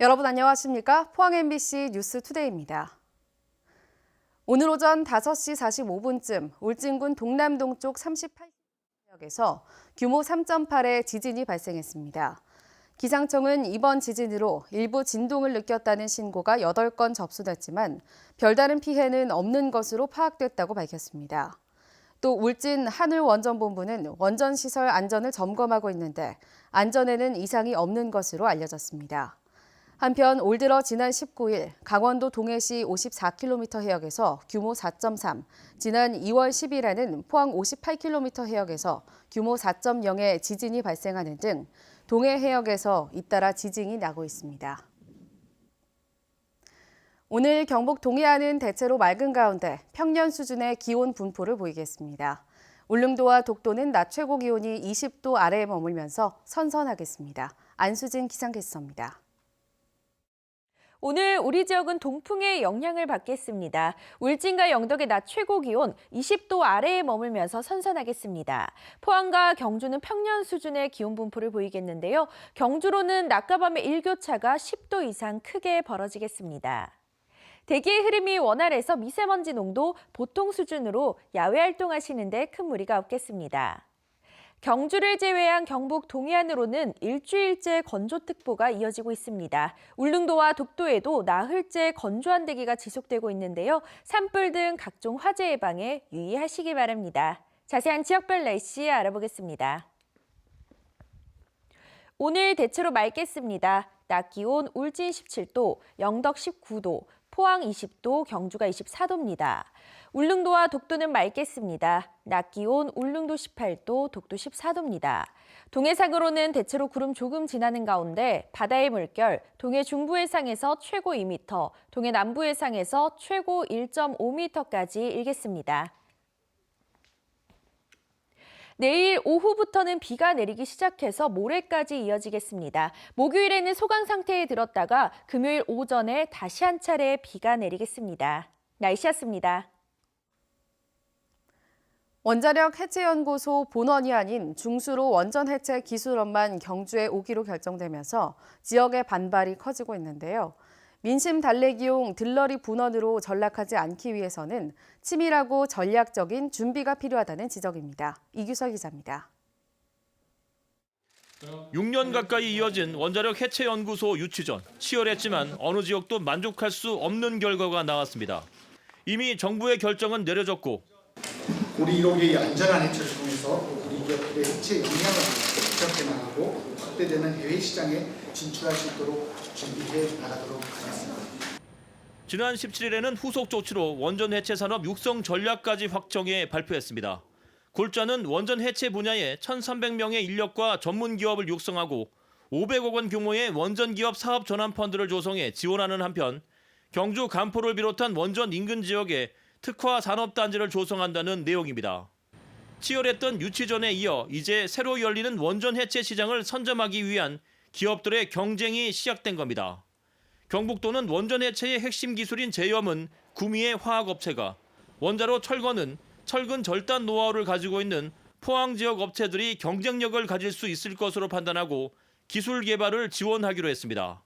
여러분 안녕하십니까? 포항 MBC 뉴스투데이입니다. 오늘 오전 5시 45분쯤 울진군 동남동쪽 38지역에서 규모 3.8의 지진이 발생했습니다. 기상청은 이번 지진으로 일부 진동을 느꼈다는 신고가 8건 접수됐지만 별다른 피해는 없는 것으로 파악됐다고 밝혔습니다. 또 울진 하늘원전본부는 원전시설 안전을 점검하고 있는데 안전에는 이상이 없는 것으로 알려졌습니다. 한편 올 들어 지난 19일 강원도 동해시 54km 해역에서 규모 4.3, 지난 2월 10일에는 포항 58km 해역에서 규모 4.0의 지진이 발생하는 등 동해 해역에서 잇따라 지진이 나고 있습니다. 오늘 경북 동해안은 대체로 맑은 가운데 평년 수준의 기온 분포를 보이겠습니다. 울릉도와 독도는 낮 최고 기온이 20도 아래에 머물면서 선선하겠습니다. 안수진 기상캐스터입니다. 오늘 우리 지역은 동풍의 영향을 받겠습니다. 울진과 영덕의 낮 최고 기온 20도 아래에 머물면서 선선하겠습니다. 포항과 경주는 평년 수준의 기온 분포를 보이겠는데요. 경주로는 낮과 밤의 일교차가 10도 이상 크게 벌어지겠습니다. 대기의 흐름이 원활해서 미세먼지 농도 보통 수준으로 야외 활동하시는데 큰 무리가 없겠습니다. 경주를 제외한 경북 동해안으로는 일주일째 건조특보가 이어지고 있습니다. 울릉도와 독도에도 나흘째 건조한 대기가 지속되고 있는데요. 산불 등 각종 화재 예방에 유의하시기 바랍니다. 자세한 지역별 날씨 알아보겠습니다. 오늘 대체로 맑겠습니다. 낮 기온 울진 17도, 영덕 19도, 포항 20도, 경주가 24도입니다. 울릉도와 독도는 맑겠습니다. 낮 기온 울릉도 18도, 독도 14도입니다. 동해상으로는 대체로 구름 조금 지나는 가운데 바다의 물결, 동해 중부 해상에서 최고 2m, 동해 남부 해상에서 최고 1.5m까지 일겠습니다. 내일 오후부터는 비가 내리기 시작해서 모레까지 이어지겠습니다. 목요일에는 소강 상태에 들었다가 금요일 오전에 다시 한 차례 비가 내리겠습니다. 날씨였습니다. 원자력 해체연구소 본원이 아닌 중수로 원전 해체 기술원만 경주에 오기로 결정되면서 지역의 반발이 커지고 있는데요. 민심 달래기용 들러리 분원으로 전락하지 않기 위해서는 치밀하고 전략적인 준비가 필요하다는 지적입니다. 이규석 기자입니다. 6년 가까이 이어진 원자력 해체연구소 유치전. 치열했지만 어느 지역도 만족할 수 없는 결과가 나왔습니다. 이미 정부의 결정은 내려졌고 우리 1호기의 안전한 해체를 통해서 우리 기업들의 해체 역량을 넓게 나가고 확대되는 해외 시장에 진출할 수 있도록 준비해 나가도록 하겠습니다. 지난 17일에는 후속 조치로 원전 해체 산업 육성 전략까지 확정해 발표했습니다. 골자는 원전 해체 분야에 1,300명의 인력과 전문 기업을 육성하고 500억 원 규모의 원전 기업 사업 전환 펀드를 조성해 지원하는 한편 경주 간포를 비롯한 원전 인근 지역에 특화 산업단지를 조성한다는 내용입니다. 치열했던 유치전에 이어 이제 새로 열리는 원전 해체 시장을 선점하기 위한 기업들의 경쟁이 시작된 겁니다. 경북도는 원전 해체의 핵심 기술인 제염은 구미의 화학업체가, 원자로 철거는 철근 절단 노하우를 가지고 있는 포항 지역 업체들이 경쟁력을 가질 수 있을 것으로 판단하고 기술 개발을 지원하기로 했습니다.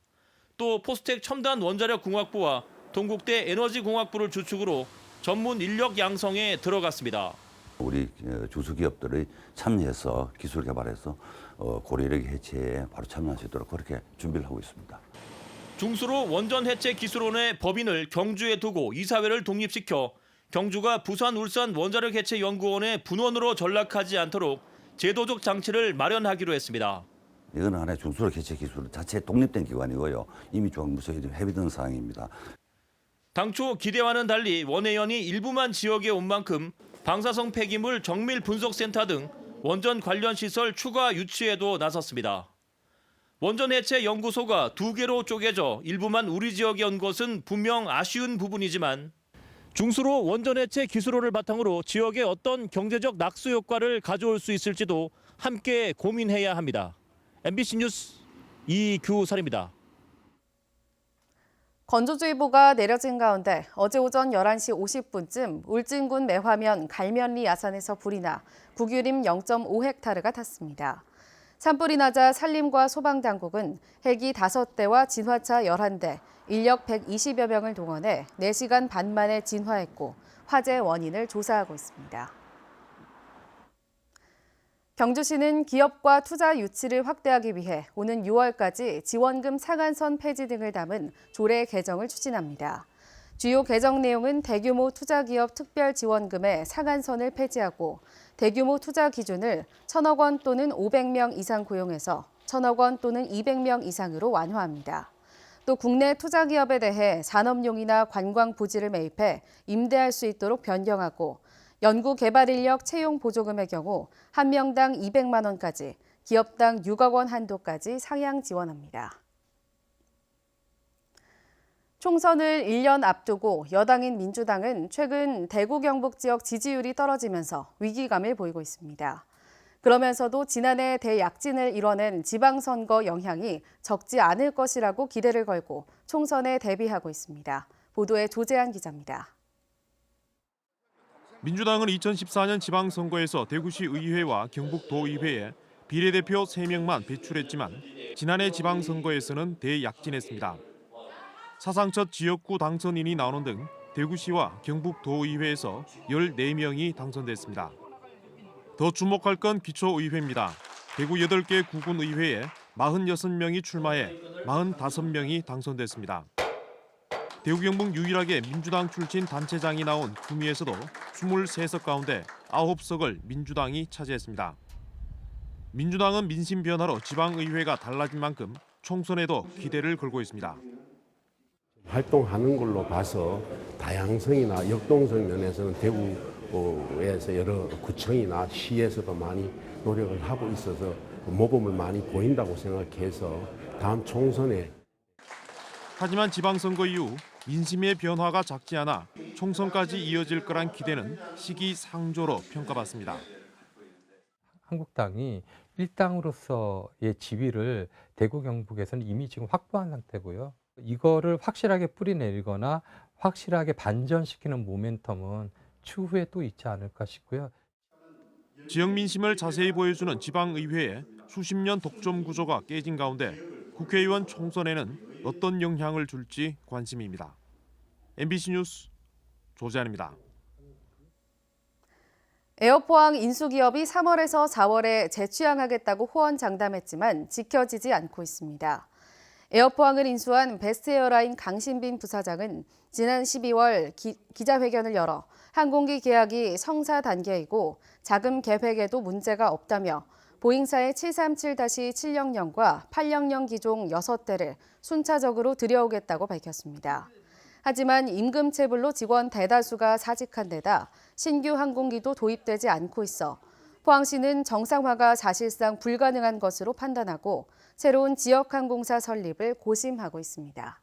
또 포스텍 첨단 원자력 공학부와 동국대 에너지공학부를 주축으로 전문 인력 양성에 들어갔습니다. 우리 중소기업들이 참여해서 기술 개발해서 고리력 해체에 바로 참여할 수 있도록 그렇게 준비를 하고 있습니다. 중수로 원전 해체 기술원의 법인을 경주에 두고 이사회를 독립시켜 경주가 부산, 울산 원자력 해체 연구원의 분원으로 전락하지 않도록 제도적 장치를 마련하기로 했습니다. 이건 하나의 중소기업 해체 기술 자체 독립된 기관이고요. 이미 정부에서 협의된 사항입니다. 당초 기대와는 달리 원해연이 일부만 지역에 온 만큼 방사성 폐기물 정밀 분석센터 등 원전 관련 시설 추가 유치에도 나섰습니다. 원전 해체 연구소가 2개로 쪼개져 일부만 우리 지역에 온 것은 분명 아쉬운 부분이지만 중수로 원전 해체 기술원을 바탕으로 지역에 어떤 경제적 낙수 효과를 가져올 수 있을지도 함께 고민해야 합니다. MBC 뉴스 이규설입니다. 건조주의보가 내려진 가운데 어제 오전 11시 50분쯤 울진군 매화면 갈면리 야산에서 불이 나 국유림 0.5헥타르가 탔습니다. 산불이 나자 산림과 소방당국은 헬기 5대와 진화차 11대, 인력 120여 명을 동원해 4시간 반 만에 진화했고 화재 원인을 조사하고 있습니다. 경주시는 기업과 투자 유치를 확대하기 위해 오는 6월까지 지원금 상한선 폐지 등을 담은 조례 개정을 추진합니다. 주요 개정 내용은 대규모 투자기업 특별지원금의 상한선을 폐지하고 대규모 투자 기준을 1,000억 원 또는 500명 이상 고용해서 1,000억 원 또는 200명 이상으로 완화합니다. 또 국내 투자기업에 대해 산업용이나 관광 부지를 매입해 임대할 수 있도록 변경하고 연구개발 인력 채용 보조금의 경우 한 명당 200만 원까지, 기업당 6억 원 한도까지 상향 지원합니다. 총선을 1년 앞두고 여당인 민주당은 최근 대구 경북 지역 지지율이 떨어지면서 위기감을 보이고 있습니다. 그러면서도 지난해 대약진을 이뤄낸 지방선거 영향이 적지 않을 것이라고 기대를 걸고 총선에 대비하고 있습니다. 보도에 조재한 기자입니다. 민주당은 2014년 지방선거에서 대구시 의회와 경북도의회에 비례대표 3명만 배출했지만 지난해 지방선거에서는 대약진했습니다. 사상 첫 지역구 당선인이 나오는 등 대구시와 경북도의회에서 14명이 당선됐습니다. 더 주목할 건 기초의회입니다. 대구 8개 구군의회에 46명이 출마해 45명이 당선됐습니다. 대구 경북 유일하게 민주당 출신 단체장이 나온 구미에서도 23석 가운데 9석을 민주당이 차지했습니다. 민주당은 민심 변화로 지방의회가 달라진 만큼 총선에도 기대를 걸고 있습니다. 활동하는 걸로 봐서 다양성이나 역동성 면에서는 대구에서 여러 구청이나 시에서도 많이 노력을 하고 있어서 모범을 많이 보인다고 생각해서 다음 총선에. 하지만 지방선거 이후 민심의 변화가 작지 않아 총선까지 이어질 거란 기대는 시기상조로 평가받습니다. 한국당이 일당으로서의 지위를 대구 경북에서는 이미 지금 확보한 상태고요. 이거를 확실하게 뿌리내리거나 확실하게 반전시키는 모멘텀은 추후에 또 있지 않을까 싶고요. 지역 민심을 자세히 보여주는 지방의회에 수십 년 독점 구조가 깨진 가운데 국회의원 총선에는 어떤 영향을 줄지 관심입니다. MBC 뉴스 조재환입니다. 에어포항 인수기업이 3월에서 4월에 재취항하겠다고 호언장담했지만 지켜지지 않고 있습니다. 에어포항을 인수한 베스트에어라인 강신빈 부사장은 지난 12월 기자회견을 열어 항공기 계약이 성사 단계이고 자금 계획에도 문제가 없다며 보잉사의 737-700과 800 기종 6대를 순차적으로 들여오겠다고 밝혔습니다. 하지만 임금체불로 직원 대다수가 사직한 데다 신규 항공기도 도입되지 않고 있어 포항시는 정상화가 사실상 불가능한 것으로 판단하고 새로운 지역항공사 설립을 고심하고 있습니다.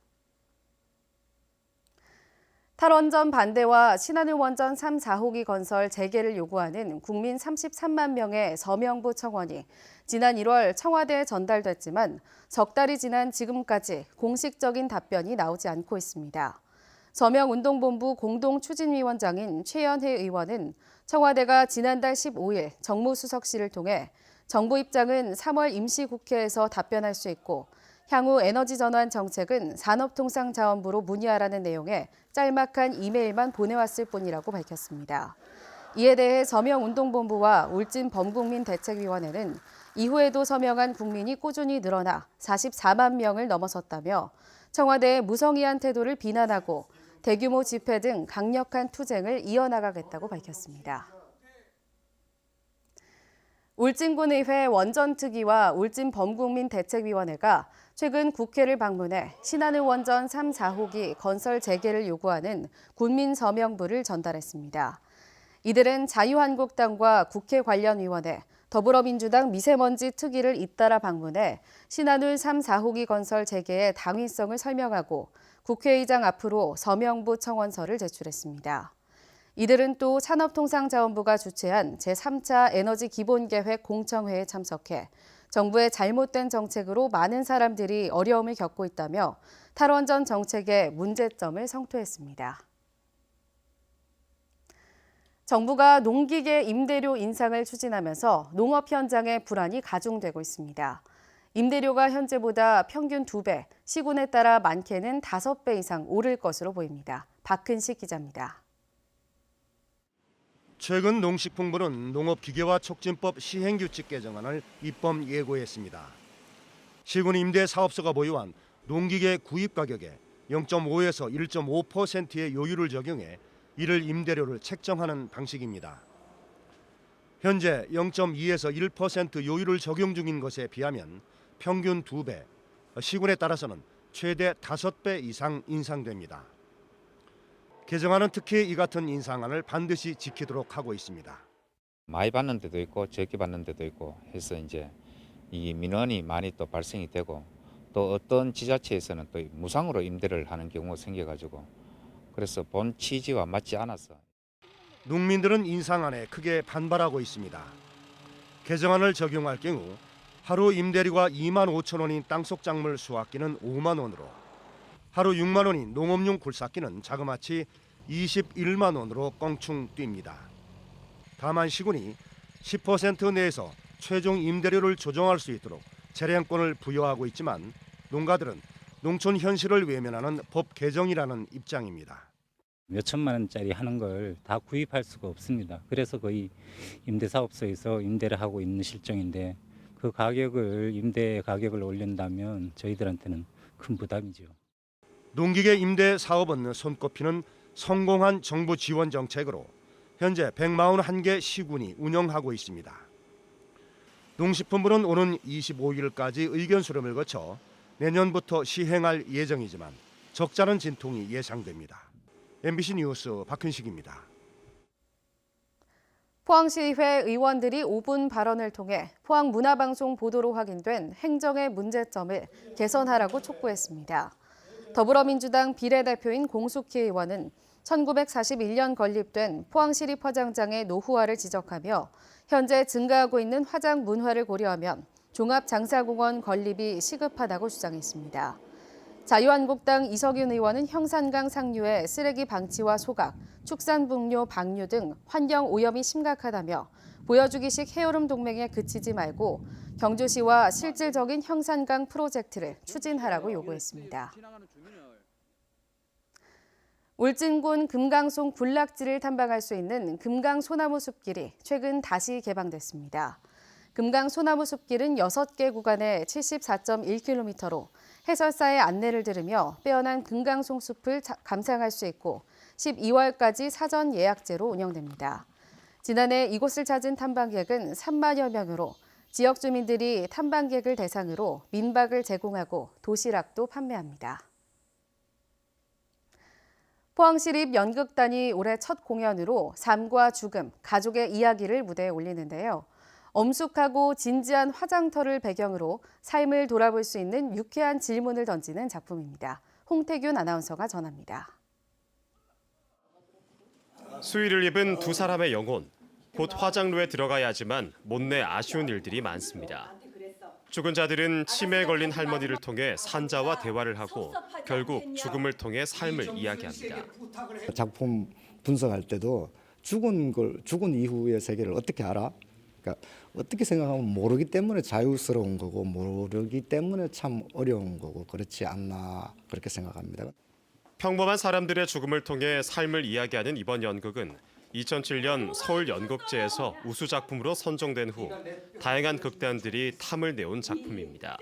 탈원전 반대와 신한울 원전 3, 4호기 건설 재개를 요구하는 국민 33만 명의 서명부 청원이 지난 1월 청와대에 전달됐지만 석 달이 지난 지금까지 공식적인 답변이 나오지 않고 있습니다. 서명운동본부 공동추진위원장인 최연혜 의원은 청와대가 지난달 15일 정무수석실을 통해 정부 입장은 3월 임시국회에서 답변할 수 있고 향후 에너지 전환 정책은 산업통상자원부로 문의하라는 내용의 짤막한 이메일만 보내왔을 뿐이라고 밝혔습니다. 이에 대해 서명운동본부와 울진범국민대책위원회는 이후에도 서명한 국민이 꾸준히 늘어나 44만 명을 넘어섰다며 청와대의 무성의한 태도를 비난하고 대규모 집회 등 강력한 투쟁을 이어나가겠다고 밝혔습니다. 울진군의회 원전특위와 울진범국민대책위원회가 최근 국회를 방문해 신한울 원전 3, 4호기 건설 재개를 요구하는 군민 서명부를 전달했습니다. 이들은 자유한국당과 국회 관련위원회, 더불어민주당 미세먼지 특위를 잇따라 방문해 신한울 3, 4호기 건설 재개의 당위성을 설명하고 국회의장 앞으로 서명부 청원서를 제출했습니다. 이들은 또 산업통상자원부가 주최한 제3차 에너지 기본계획 공청회에 참석해 정부의 잘못된 정책으로 많은 사람들이 어려움을 겪고 있다며 탈원전 정책의 문제점을 성토했습니다. 정부가 농기계 임대료 인상을 추진하면서 농업 현장의 불안이 가중되고 있습니다. 임대료가 현재보다 평균 2배, 시군에 따라 많게는 5배 이상 오를 것으로 보입니다. 박근식 기자입니다. 최근 농식품부는 농업기계화 촉진법 시행규칙 개정안을 입법 예고했습니다. 시군 임대사업소가 보유한 농기계 구입 가격에 0.5에서 1.5%의 요율을 적용해 이를 임대료를 책정하는 방식입니다. 현재 0.2에서 1% 요율을 적용 중인 것에 비하면 평균 2배, 시군에 따라서는 최대 5배 이상 인상됩니다. 개정안은 특히 이 같은 인상안을 반드시 지키도록 하고 있습니다. 많이 받는 데도 있고 적게 받는 데도 있고 해서 이제 이 민원이 많이 또 발생이 되고 또 어떤 지자체에서는 또 무상으로 임대를 하는 경우가 생겨가지고 그래서 본 취지와 맞지 않아서 농민들은 인상안에 크게 반발하고 있습니다. 개정안을 적용할 경우 하루 임대료가 2만 5천 원인 땅속 작물 수확기는 5만 원으로 하루 6만 원인 농업용 굴삭기는 자그마치 21만 원으로 껑충 뜁니다. 다만 시군이 10% 내에서 최종 임대료를 조정할 수 있도록 재량권을 부여하고 있지만 농가들은 농촌 현실을 외면하는 법 개정이라는 입장입니다. 몇 천만 원짜리 하는 걸 다 구입할 수가 없습니다. 그래서 거의 임대사업소에서 임대를 하고 있는 실정인데 그 가격을 임대 가격을 올린다면 저희들한테는 큰 부담이죠. 농기계 임대 사업은 손꼽히는 성공한 정부 지원 정책으로 현재 141개 시군이 운영하고 있습니다. 농식품부는 오는 25일까지 의견 수렴을 거쳐 내년부터 시행할 예정이지만 적잖은 진통이 예상됩니다. MBC 뉴스 박현식입니다. 포항시의회 의원들이 5분 발언을 통해 포항문화방송 보도로 확인된 행정의 문제점을 개선하라고 촉구했습니다. 더불어민주당 비례대표인 공숙희 의원은 1941년 건립된 포항시립 화장장의 노후화를 지적하며 현재 증가하고 있는 화장 문화를 고려하면 종합장사공원 건립이 시급하다고 주장했습니다. 자유한국당 이석윤 의원은 형산강 상류의 쓰레기 방치와 소각, 축산북료 방류 등 환경 오염이 심각하다며 보여주기식 해오름 동맹에 그치지 말고 경주시와 실질적인 형산강 프로젝트를 추진하라고 요구했습니다. 울진군 금강송 군락지를 탐방할 수 있는 금강소나무 숲길이 최근 다시 개방됐습니다. 금강소나무 숲길은 6개 구간에 74.1km로 해설사의 안내를 들으며 빼어난 금강송 숲을 감상할 수 있고 12월까지 사전 예약제로 운영됩니다. 지난해 이곳을 찾은 탐방객은 3만여 명으로 지역 주민들이 탐방객을 대상으로 민박을 제공하고 도시락도 판매합니다. 포항시립 연극단이 올해 첫 공연으로 삶과 죽음, 가족의 이야기를 무대에 올리는데요. 엄숙하고 진지한 화장터를 배경으로 삶을 돌아볼 수 있는 유쾌한 질문을 던지는 작품입니다. 홍태균 아나운서가 전합니다. 수의를 입은 두 사람의 영혼, 곧 화장로에 들어가야 하지만 못내 아쉬운 일들이 많습니다. 죽은 자들은 치매에 걸린 할머니를 통해 산자와 대화를 하고 결국 죽음을 통해 삶을 이야기합니다. 작품 분석할 때도 죽은 이후의 세계를 어떻게 알아? 그러니까 어떻게 생각하면 모르기 때문에 자유스러운 거고 모르기 때문에 참 어려운 거고 그렇지 않나 그렇게 생각합니다. 평범한 사람들의 죽음을 통해 삶을 이야기하는 이번 연극은 2007년 서울연극제에서 우수작품으로 선정된 후 다양한 극단들이 탐을 내온 작품입니다.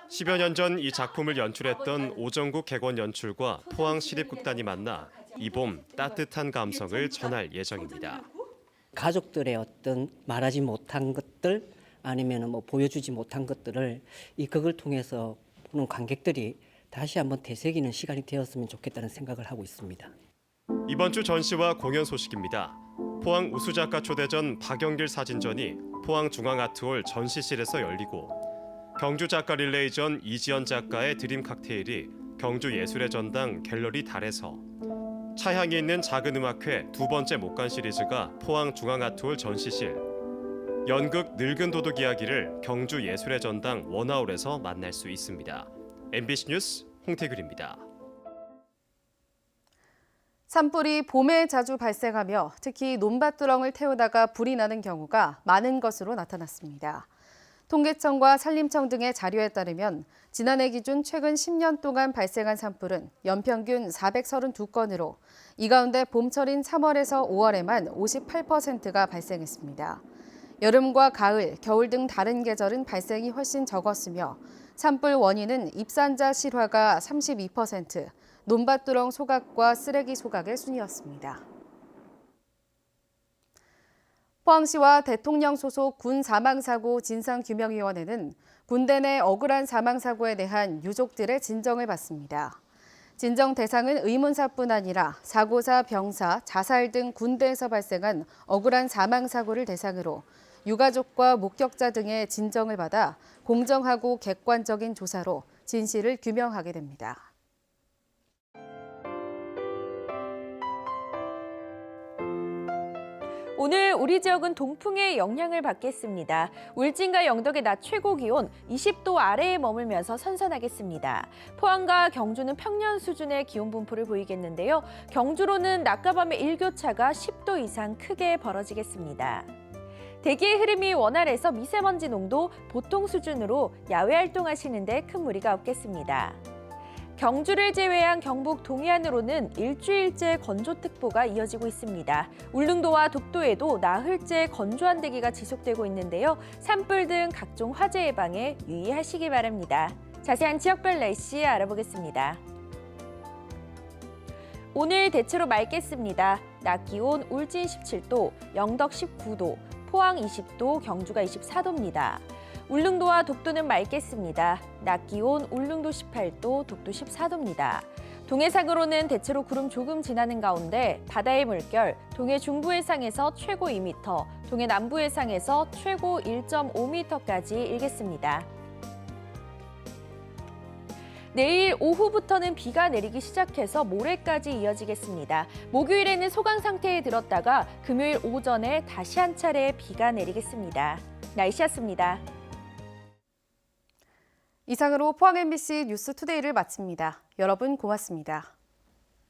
10여 년 전 이 작품을 연출했던 오정국 객원 연출과 포항시립극단이 만나 이 봄 따뜻한 감성을 전할 예정입니다. 가족들의 어떤 말하지 못한 것들 아니면 보여주지 못한 것들을 이 극을 통해서 보는 관객들이 다시 한번 되새기는 시간이 되었으면 좋겠다는 생각을 하고 있습니다. 이번 주 전시와 공연 소식입니다. 포항 우수작가 초대전 박영길 사진전이 포항중앙아트홀 전시실에서 열리고 경주 작가 릴레이전 이지연 작가의 드림 칵테일이 경주 예술의 전당 갤러리 달에서 차향이 있는 작은 음악회 두 번째 목간 시리즈가 포항중앙아트홀 전시실 연극 늙은 도둑 이야기를 경주 예술의 전당 원아홀에서 만날 수 있습니다. MBC 뉴스 홍태균입니다. 산불이 봄에 자주 발생하며 특히 논밭두렁을 태우다가 불이 나는 경우가 많은 것으로 나타났습니다. 통계청과 산림청 등의 자료에 따르면 지난해 기준 최근 10년 동안 발생한 산불은 연평균 432건으로 이 가운데 봄철인 3월에서 5월에만 58%가 발생했습니다. 여름과 가을, 겨울 등 다른 계절은 발생이 훨씬 적었으며 산불 원인은 입산자 실화가 32%, 논밭두렁 소각과 쓰레기 소각의 순이었습니다. 포항시와 대통령 소속 군 사망사고 진상규명위원회는 군대 내 억울한 사망사고에 대한 유족들의 진정을 받습니다. 진정 대상은 의문사뿐 아니라 사고사, 병사, 자살 등 군대에서 발생한 억울한 사망사고를 대상으로 유가족과 목격자 등의 진정을 받아 공정하고 객관적인 조사로 진실을 규명하게 됩니다. 오늘 우리 지역은 동풍의 영향을 받겠습니다. 울진과 영덕의 낮 최고 기온 20도 아래에 머물면서 선선하겠습니다. 포항과 경주는 평년 수준의 기온 분포를 보이겠는데요. 경주로는 낮과 밤의 일교차가 10도 이상 크게 벌어지겠습니다. 대기의 흐름이 원활해서 미세먼지 농도 보통 수준으로 야외 활동하시는데 큰 무리가 없겠습니다. 경주를 제외한 경북 동해안으로는 일주일째 건조특보가 이어지고 있습니다. 울릉도와 독도에도 나흘째 건조한 대기가 지속되고 있는데요. 산불 등 각종 화재 예방에 유의하시기 바랍니다. 자세한 지역별 날씨 알아보겠습니다. 오늘 대체로 맑겠습니다. 낮 기온 울진 17도, 영덕 19도, 포항 20도, 경주가 24도입니다. 울릉도와 독도는 맑겠습니다. 낮 기온 울릉도 18도, 독도 14도입니다. 동해상으로는 대체로 구름 조금 지나는 가운데 바다의 물결 동해 중부 해상에서 최고 2m, 동해 남부 해상에서 최고 1.5m까지 일겠습니다. 내일 오후부터는 비가 내리기 시작해서 모레까지 이어지겠습니다. 목요일에는 소강 상태에 들었다가 금요일 오전에 다시 한 차례 비가 내리겠습니다. 날씨였습니다. 이상으로 포항 MBC 뉴스투데이를 마칩니다. 여러분 고맙습니다.